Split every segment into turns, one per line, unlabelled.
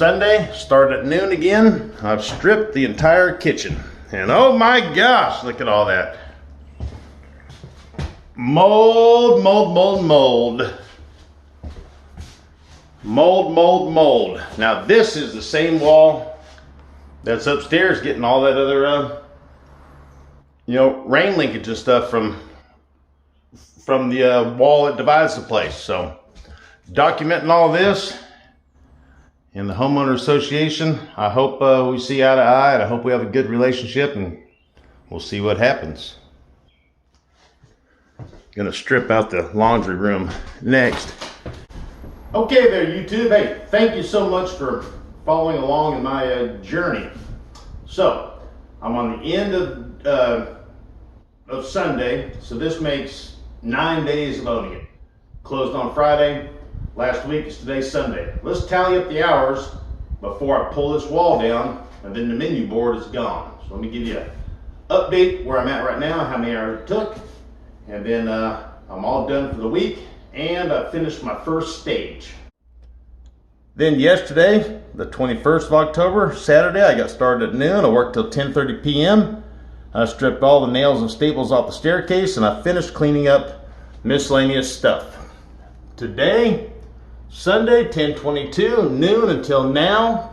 Sunday, started at noon again. I've stripped the entire kitchen. And oh my gosh, look at all that. Mold, mold, mold, mold. Mold, mold, mold. Now this is the same wall that's upstairs getting all that other, rain linkage and stuff from the wall that divides the place. So documenting all this in the homeowner association. I hope we see eye to eye, and I hope we have a good relationship, and we'll see what happens. Gonna strip out the laundry room next. Okay there, YouTube. Hey, thank you so much for following along in my journey. So I'm on the end of Sunday, so this makes 9 days of owning it. Closed on Friday. Last week is today, Sunday. Let's tally up the hours before I pull this wall down, and then the menu board is gone. So let me give you an update where I'm at right now, how many hours it took, and then I'm all done for the week, and I finished my first stage. Then yesterday, the 21st of October, Saturday, I got started at noon. I worked till 10:30 p.m. I stripped all the nails and staples off the staircase, and I finished cleaning up miscellaneous stuff. Today, Sunday, 10:22, noon until now.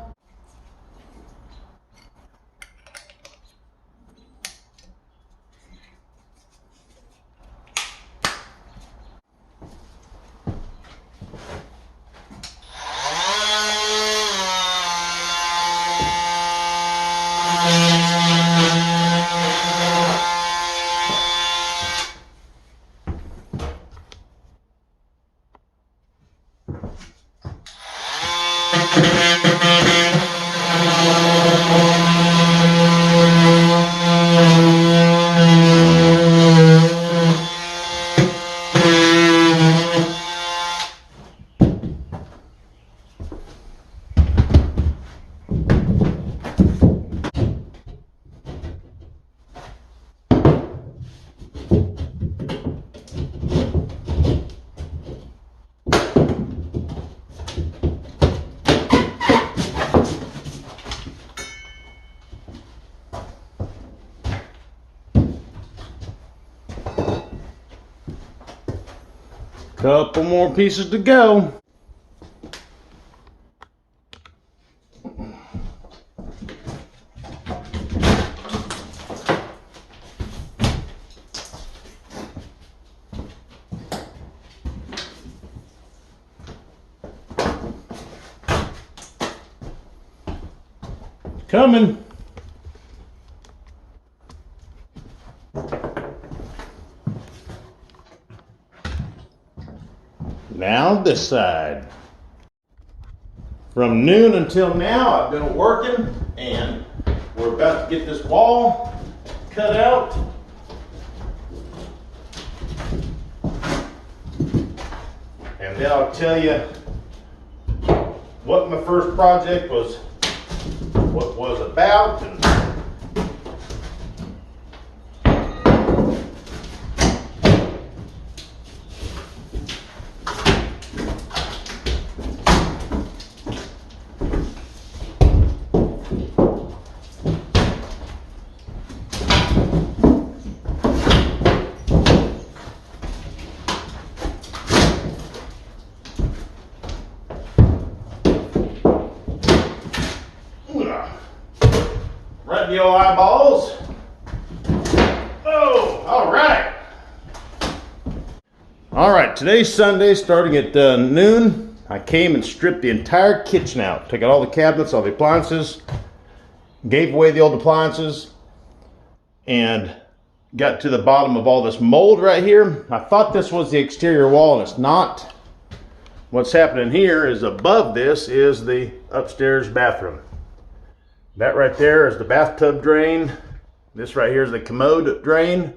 Couple more pieces to go. Coming. Now this side. From noon until now, I've been working, and we're about to get this wall cut out. And then I'll tell you what my first project was, what was about, and right in the old eyeballs. Oh, all right. All right, today's Sunday, starting at noon. I came and stripped the entire kitchen out. Took out all the cabinets, all the appliances, gave away the old appliances, and got to the bottom of all this mold right here. I thought this was the exterior wall, and it's not. What's happening here is above this is the upstairs bathroom. That right there is the bathtub drain. This right here is the commode drain.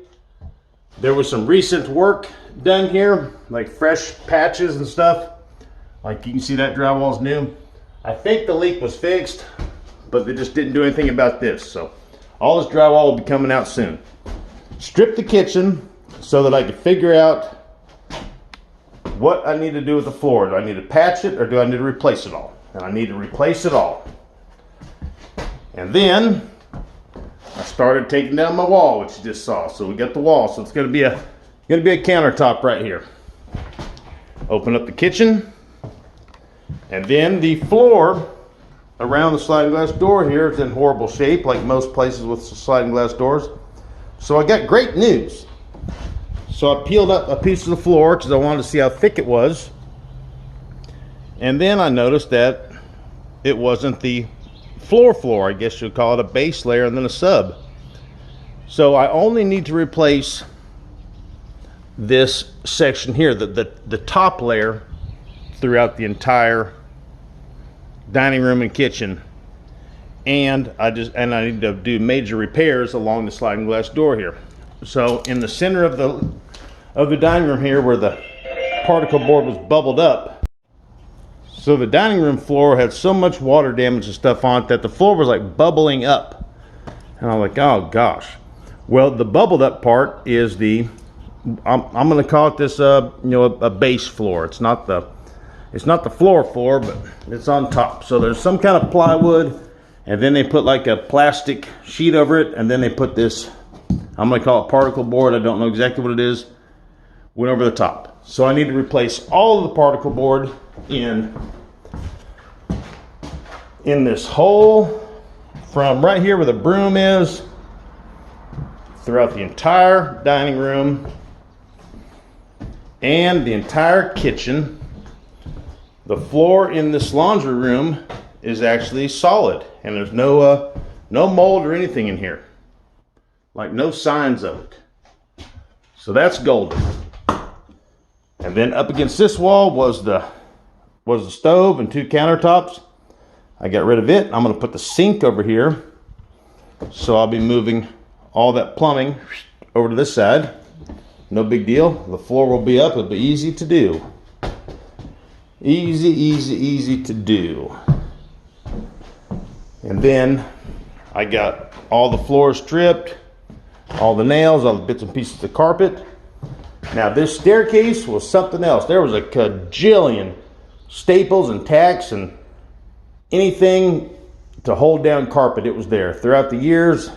There was some recent work done here, like fresh patches and stuff. Like you can see that drywall's new. I think the leak was fixed, but they just didn't do anything about this. So all this drywall will be coming out soon. Strip the kitchen so that I can figure out what I need to do with the floor. Do I need to patch it or do I need to replace it all? and I need to replace it all. And then I started taking down my wall, which you just saw. So we got the wall, so it's gonna be a countertop right here. Open up the kitchen, and then the floor around the sliding glass door here is in horrible shape, like most places with sliding glass doors. So I got great news. So I peeled up a piece of the floor because I wanted to see how thick it was. And then I noticed that it wasn't the floor, I guess you'd call it, a base layer and then a sub. So I only need to replace this section here, the top layer throughout the entire dining room and kitchen. And I need to do major repairs along the sliding glass door here. So in the center of the dining room here, where the particle board was bubbled up, so the dining room floor had so much water damage and stuff on it that the floor was like bubbling up. And I'm like, oh gosh. Well, the bubbled up part is I'm going to call it this, a base floor. It's not the floor, but it's on top. So there's some kind of plywood, and then they put like a plastic sheet over it, and then they put this, I'm going to call it particle board. I don't know exactly what it is. Went over the top. So I need to replace all of the particle board in this hole from right here where the broom is throughout the entire dining room and the entire kitchen. The floor in this laundry room is actually solid, and there's no mold or anything in here, like no signs of it. So that's golden. And then up against this wall was the stove and 2 countertops. I got rid of it. I'm going to put the sink over here. So I'll be moving all that plumbing over to this side. No big deal. The floor will be up. It'll be easy to do. Easy to do. And then I got all the floors stripped, all the nails, all the bits and pieces of carpet. Now this staircase was something else. There was a cajillion staples and tacks and anything to hold down carpet. It was there throughout the years.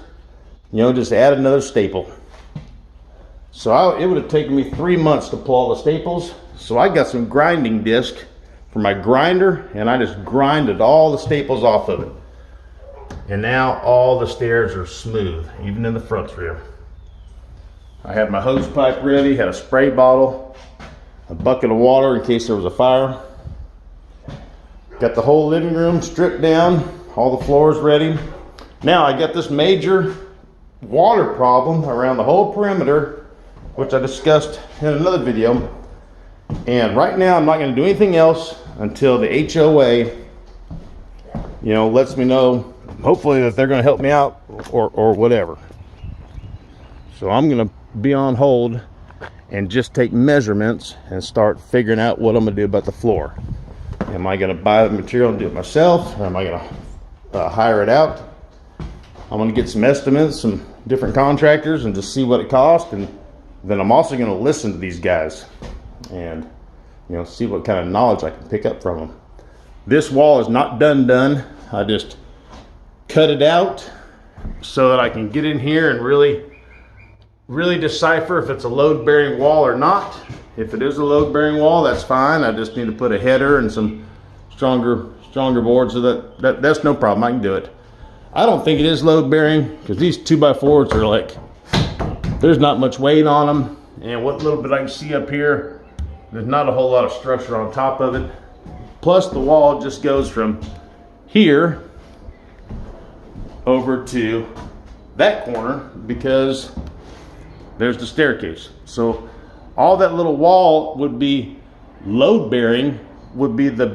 Just add another staple. So it would have taken me 3 months to pull all the staples. So I got some grinding disc for my grinder, and I just grinded all the staples off of it. And now all the stairs are smooth, even in the fronts here. I had my hose pipe ready, had a spray bottle, a bucket of water in case there was a fire. Got the whole living room stripped down, all the floors ready. Now I got this major water problem around the whole perimeter, which I discussed in another video. And right now I'm not going to do anything else until the HOA, lets me know, hopefully, that they're going to help me out or whatever. So I'm going to be on hold and just take measurements and start figuring out what I'm going to do about the floor. Am I going to buy the material and do it myself, or am I going to hire it out? I'm going to get some estimates, some different contractors, and just see what it costs. And then I'm also going to listen to these guys and see what kind of knowledge I can pick up from them. This wall is not done. I just cut it out so that I can get in here and really decipher if it's a load-bearing wall or not. If it is a load-bearing wall, that's fine. I just need to put a header and some stronger boards, so that's no problem. I can do it. I don't think it is load-bearing because these 2x4s are like, there's not much weight on them, and what little bit I can see up here, there's not a whole lot of structure on top of it. Plus the wall just goes from here over to that corner because there's the staircase. So all that little wall would be load bearing, would be the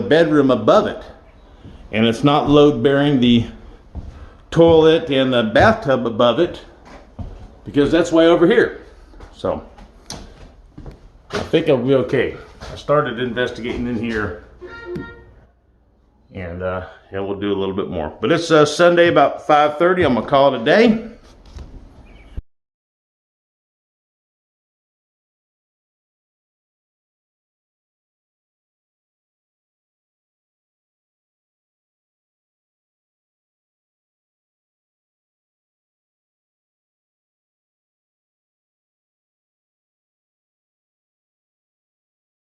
bedroom above it. And it's not load bearing the toilet and the bathtub above it because that's way over here. So I think I'll be okay. I started investigating in here, and we'll do a little bit more. But it's Sunday about 5:30. I'm gonna call it a day.